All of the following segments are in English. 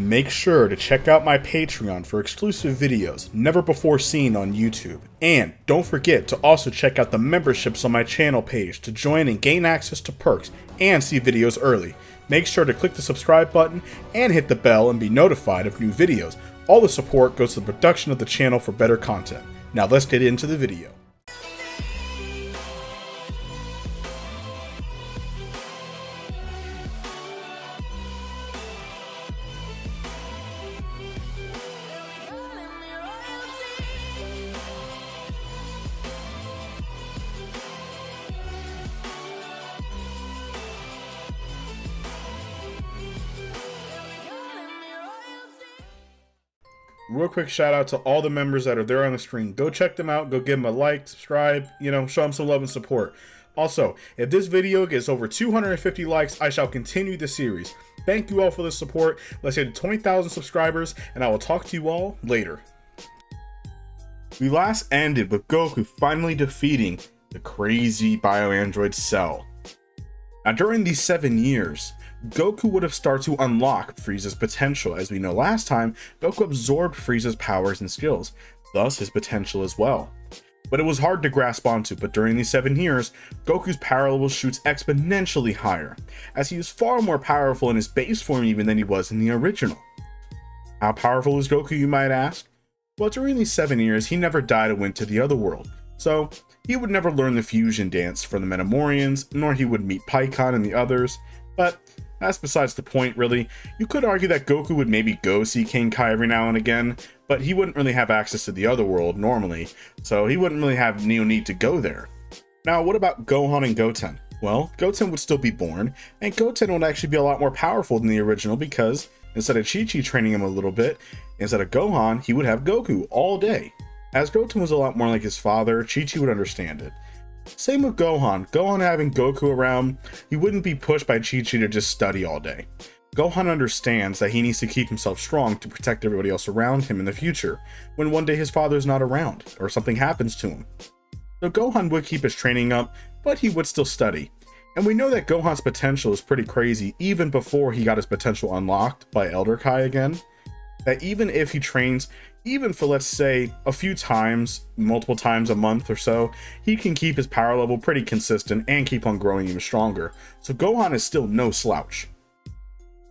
Make sure to check out my Patreon for exclusive videos never before seen on YouTube. And don't forget to also check out the memberships on my channel page to join and gain access to perks and see videos early. Make sure to click the subscribe button and hit the bell and be notified of new videos. All the support goes to the production of the channel for better content. Now let's get into the video. Real quick shout out to all the members that are there on the stream. Go check them out. Go give them a like, subscribe, show them some love and support. Also, if this video gets over 250 likes, I shall continue the series. Thank you all for the support. Let's get to 20,000 subscribers, and I will talk to you all later. We last ended with Goku finally defeating the crazy bioandroid Cell. Now, during these 7 years, Goku would have started to unlock Frieza's potential. As we know last time, Goku absorbed Frieza's powers and skills, thus his potential as well. But it was hard to grasp onto, but during these 7 years, Goku's power level shoots exponentially higher, as he is far more powerful in his base form even than he was in the original. How powerful is Goku, you might ask? Well, during these 7 years, he never died and went to the other world, so he would never learn the fusion dance from the Metamorians, nor he would meet Pikkon and the others, but that's besides the point, really. You could argue that Goku would maybe go see King Kai every now and again, but he wouldn't really have access to the other world normally, so he wouldn't really have no need to go there. Now, what about Gohan and Goten? Well, Goten would still be born, and Goten would actually be a lot more powerful than the original because instead of Chi-Chi training him a little bit, instead of Gohan, he would have Goku all day. As Goten was a lot more like his father, Chi-Chi would understand it. Same with Gohan. Gohan having Goku around, he wouldn't be pushed by Chi-Chi to just study all day. Gohan understands that he needs to keep himself strong to protect everybody else around him in the future, when one day his father's not around, or something happens to him. So Gohan would keep his training up, but he would still study. And we know that Gohan's potential is pretty crazy even before he got his potential unlocked by Elder Kai again. That even if he trains, even for let's say a few times, multiple times a month or so, he can keep his power level pretty consistent and keep on growing even stronger. So Gohan is still no slouch.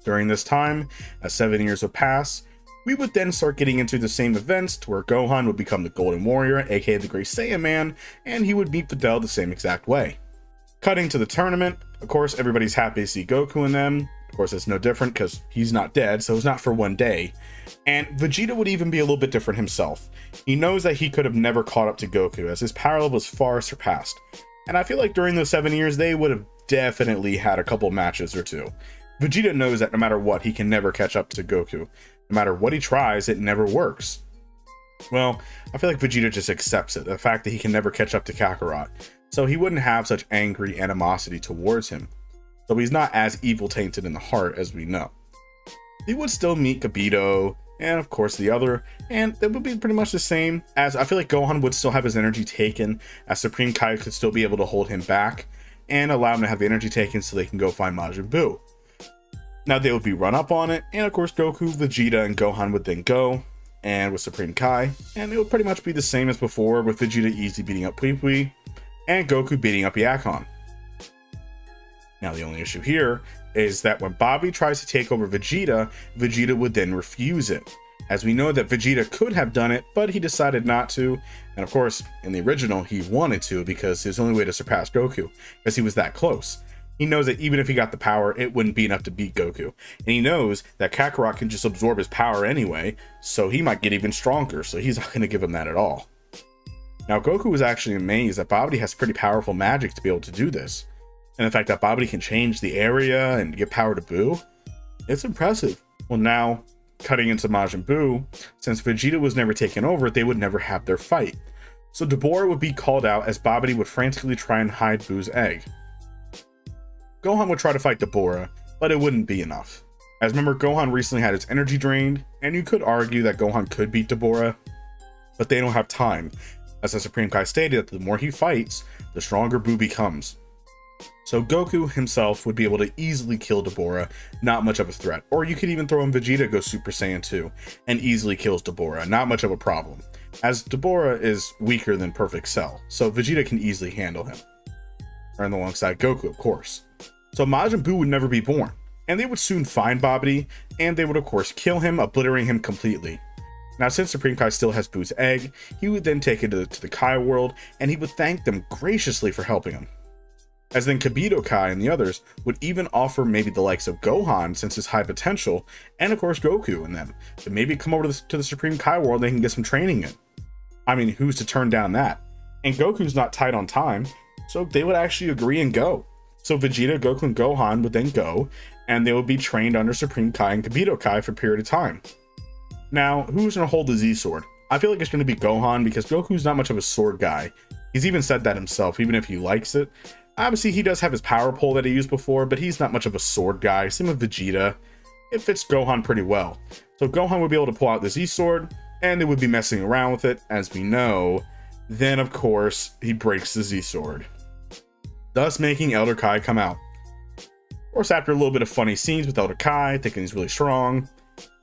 During this time, as 7 years would pass, we would then start getting into the same events to where Gohan would become the Golden Warrior, aka the Great Saiyan Man, and he would meet Videl the same exact way. Cutting to the tournament, of course everybody's happy to see Goku in them. Of course, it's no different because he's not dead, so it's not for one day. And Vegeta would even be a little bit different himself. He knows that he could have never caught up to Goku, as his power level was far surpassed. And I feel like during those 7 years, they would have definitely had a couple matches or two. Vegeta knows that no matter what, he can never catch up to Goku. No matter what he tries, it never works. Well, I feel like Vegeta just accepts it, the fact that he can never catch up to Kakarot. So he wouldn't have such angry animosity towards him. So he's not as evil tainted in the heart as we know. He would still meet Kibito, and of course the other, and it would be pretty much the same, as I feel like Gohan would still have his energy taken, as Supreme Kai could still be able to hold him back, and allow him to have the energy taken so they can go find Majin Buu. Now they would be run up on it, and of course Goku, Vegeta, and Gohan would then go, and with Supreme Kai, and it would pretty much be the same as before, with Vegeta easily beating up Pui Pui, and Goku beating up Yakon. Now the only issue here is that when Bobby tries to take over Vegeta, Vegeta would then refuse it. As we know that Vegeta could have done it, but he decided not to. And of course, in the original, he wanted to because his only way to surpass Goku, because he was that close. He knows that even if he got the power, it wouldn't be enough to beat Goku. And he knows that Kakarot can just absorb his power anyway, so he might get even stronger, so he's not going to give him that at all. Now Goku was actually amazed that Babidi has pretty powerful magic to be able to do this. And the fact that Babidi can change the area and give power to Buu, it's impressive. Well, now, cutting into Majin Buu, since Vegeta was never taken over, they would never have their fight. So Deborah would be called out as Babidi would frantically try and hide Buu's egg. Gohan would try to fight Deborah, but it wouldn't be enough. As remember, Gohan recently had his energy drained, and you could argue that Gohan could beat Deborah, but they don't have time. As the Supreme Kai stated, that the more he fights, the stronger Buu becomes. So Goku himself would be able to easily kill Deborah, not much of a threat. Or you could even throw in Vegeta go Super Saiyan 2 and easily kills Deborah, not much of a problem, as Deborah is weaker than Perfect Cell, so Vegeta can easily handle him. And alongside Goku, of course. So Majin Buu would never be born, and they would soon find Babidi, and they would of course kill him, obliterating him completely. Now, since Supreme Kai still has Buu's egg, he would then take it to the Kai world, and he would thank them graciously for helping him. As then Kibito Kai and the others would even offer maybe the likes of Gohan, since his high potential, and of course Goku and them, to maybe come over to the Supreme Kai world and they can get some training in. I mean, who's to turn down that? And Goku's not tight on time, so they would actually agree and go. So Vegeta, Goku, and Gohan would then go, and they would be trained under Supreme Kai and Kibito Kai for a period of time. Now, who's going to hold the Z-Sword? I feel like it's going to be Gohan, because Goku's not much of a sword guy. He's even said that himself, even if he likes it. Obviously, he does have his power pole that he used before, but he's not much of a sword guy. Same with Vegeta. It fits Gohan pretty well. So Gohan would be able to pull out the Z-Sword, and they would be messing around with it, as we know. Then, of course, he breaks the Z-Sword, thus making Elder Kai come out. Of course, after a little bit of funny scenes with Elder Kai, thinking he's really strong,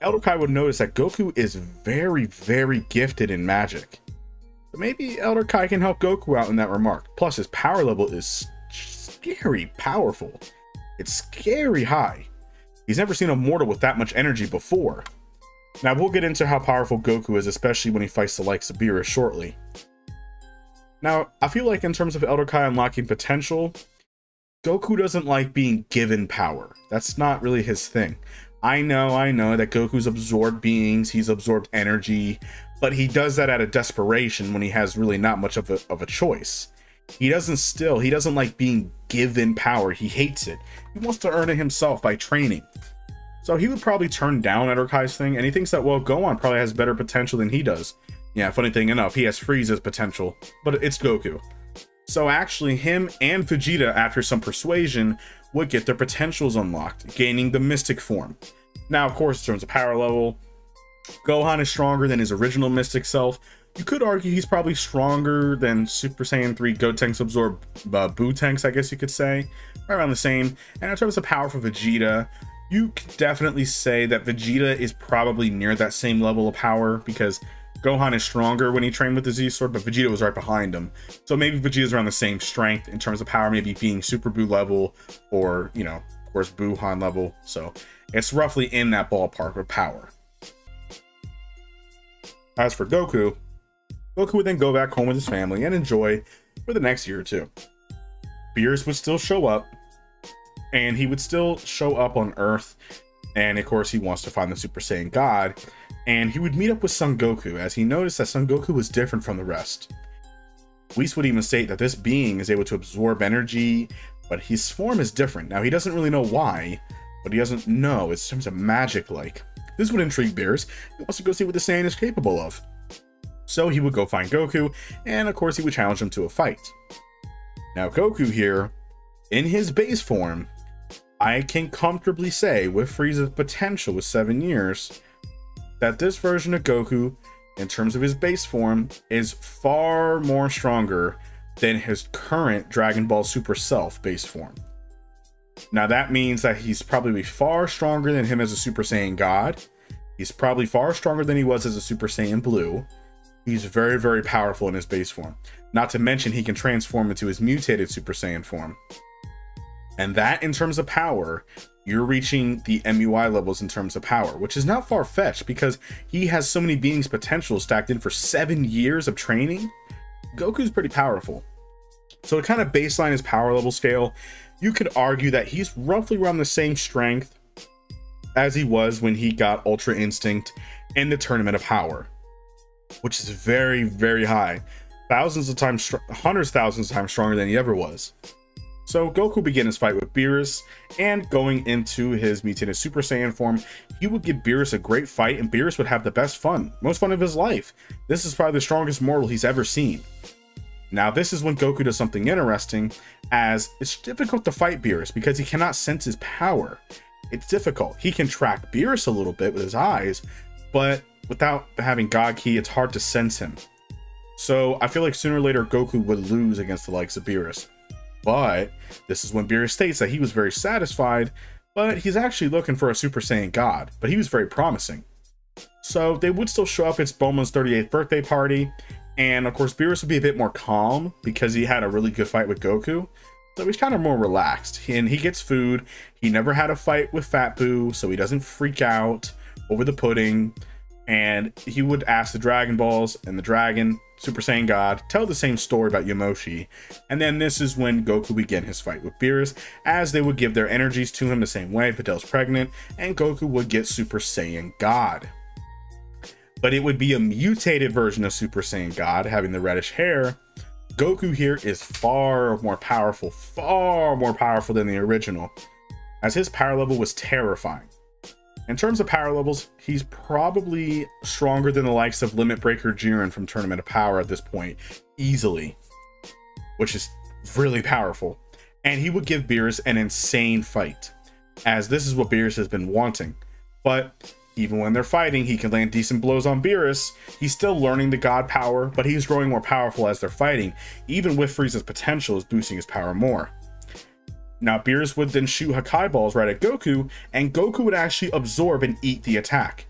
Elder Kai would notice that Goku is very, very gifted in magic. So maybe Elder Kai can help Goku out in that remark. Plus, his power level is scary powerful. It's scary high. He's never seen a mortal with that much energy before. Now, we'll get into how powerful Goku is, especially when he fights the likes of BEERUS shortly. Now, I feel like in terms of Elder Kai unlocking potential, Goku doesn't like being given power. That's not really his thing. I know that Goku's absorbed beings, he's absorbed energy, but he does that out of desperation when he has really not much of a choice. He doesn't like being given power. He hates it. He wants to earn it himself by training. So he would probably turn down Elder Kai's thing, and he thinks that, well, Gohan probably has better potential than he does. Yeah, funny thing enough, he has Frieza's potential, but it's Goku. So actually, him and Vegeta, after some persuasion, would get their potentials unlocked, gaining the Mystic form. Now, of course, in terms of power level, Gohan is stronger than his original Mystic self. You could argue he's probably stronger than Super Saiyan 3 Gotenks absorbed Buu-Tenks, I guess you could say. Right around the same. And in terms of power for Vegeta, you could definitely say that Vegeta is probably near that same level of power, because Gohan is stronger when he trained with the Z-Sword, but Vegeta was right behind him. So maybe Vegeta's around the same strength in terms of power, maybe being Super Buu level, or, you know, of course, Buuhan level. So it's roughly in that ballpark of power. As for Goku, Goku would then go back home with his family and enjoy for the next year or two. BEERUS would still show up, and he would still show up on Earth, and of course he wants to find the Super Saiyan God, and he would meet up with Son Goku, as he noticed that Son Goku was different from the rest. Whis would even state that this being is able to absorb energy, but his form is different. Now, he doesn't really know why, but he doesn't know. It's in terms of magic-like. This would intrigue BEERUS. He wants to go see what the Saiyan is capable of. So he would go find Goku, and of course he would challenge him to a fight. Now, Goku here, in his base form, I can comfortably say, with Frieza's potential with 7 years, that this version of Goku, in terms of his base form, is far more stronger than his current Dragon Ball Super Self base form. Now, that means that he's probably far stronger than him as a Super Saiyan God. He's probably far stronger than he was as a Super Saiyan Blue. He's very, very powerful in his base form. Not to mention, he can transform into his mutated Super Saiyan form. And that, in terms of power, you're reaching the MUI levels in terms of power, which is not far-fetched because he has so many beings' potential stacked in for 7 years of training. Goku's pretty powerful. So to kind of baseline his power level scale, you could argue that he's roughly around the same strength as he was when he got Ultra Instinct in the Tournament of Power, which is very, very high. Thousands of times, hundreds of thousands of times stronger than he ever was. So Goku began his fight with BEERUS, and going into his mutated Super Saiyan form, he would give BEERUS a great fight, and BEERUS would have the best fun, most fun of his life. This is probably the strongest mortal he's ever seen. Now, this is when Goku does something interesting, as it's difficult to fight BEERUS because he cannot sense his power. It's difficult. He can track BEERUS a little bit with his eyes, but without having God Ki, it's hard to sense him. So I feel like sooner or later Goku would lose against the likes of BEERUS. But this is when BEERUS states that he was very satisfied, but he's actually looking for a Super Saiyan God, but he was very promising. So they would still show up at Bulma's 38th birthday party, and of course BEERUS would be a bit more calm because he had a really good fight with Goku. So he's kind of more relaxed, and he gets food. He never had a fight with Fat Boo, so he doesn't freak out over the pudding. And he would ask the Dragon Balls and the Dragon, Super Saiyan God, tell the same story about Yamoshi. And then this is when Goku began his fight with BEERUS, as they would give their energies to him the same way. Vidal's pregnant, and Goku would get Super Saiyan God. But it would be a mutated version of Super Saiyan God, having the reddish hair. Goku here is far more powerful than the original, as his power level was terrifying. In terms of power levels, he's probably stronger than the likes of Limit Breaker Jiren from Tournament of Power at this point, easily, which is really powerful. And he would give BEERUS an insane fight, as this is what BEERUS has been wanting. But even when they're fighting, he can land decent blows on BEERUS. He's still learning the God power, but he's growing more powerful as they're fighting. Even with Frieza's potential is boosting his power more. Now BEERUS would then shoot Hakai balls right at Goku, and Goku would actually absorb and eat the attack.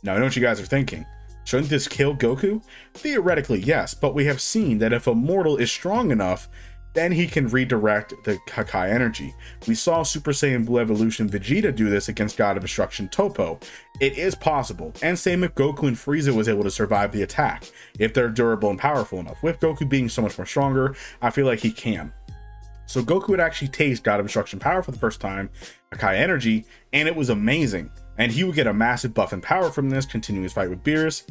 Now I know what you guys are thinking. Shouldn't this kill Goku? Theoretically, yes, but we have seen that if a mortal is strong enough, then he can redirect the Hakai energy. We saw Super Saiyan Blue Evolution Vegeta do this against God of Destruction Toppo. It is possible, and same if Goku and Frieza was able to survive the attack, if they're durable and powerful enough. With Goku being so much more stronger, I feel like he can. So Goku would actually taste God of Destruction power for the first time, Hakai energy, and it was amazing. And he would get a massive buff in power from this, continuing his fight with BEERUS.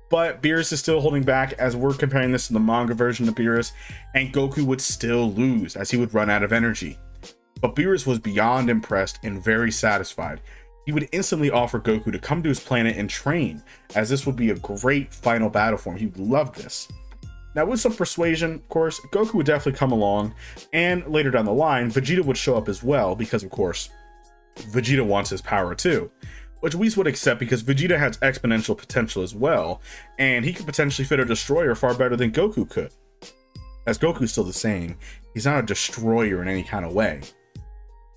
But BEERUS is still holding back, as we're comparing this to the manga version of BEERUS, and Goku would still lose as he would run out of energy. But BEERUS was beyond impressed and very satisfied. He would instantly offer Goku to come to his planet and train, as this would be a great final battle for him. He would love this. Now with some persuasion, of course, Goku would definitely come along, and later down the line, Vegeta would show up as well, because of course, Vegeta wants his power too. Which Whis would accept because Vegeta has exponential potential as well, and he could potentially fit a destroyer far better than Goku could. As Goku's still the same, he's not a destroyer in any kind of way.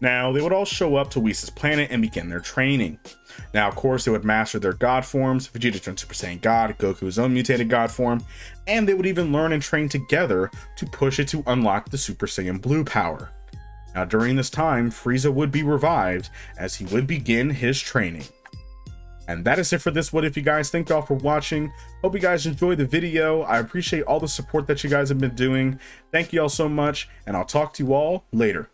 Now, they would all show up to Whis' planet and begin their training. Now, of course, they would master their God forms, Vegeta turned Super Saiyan God, Goku's own mutated God form, and they would even learn and train together to push it to unlock the Super Saiyan Blue power. Now, during this time, Frieza would be revived as he would begin his training. And that is it for this What If, you guys. Thank y'all for watching. Hope you guys enjoyed the video. I appreciate all the support that you guys have been doing. Thank you all so much, and I'll talk to you all later.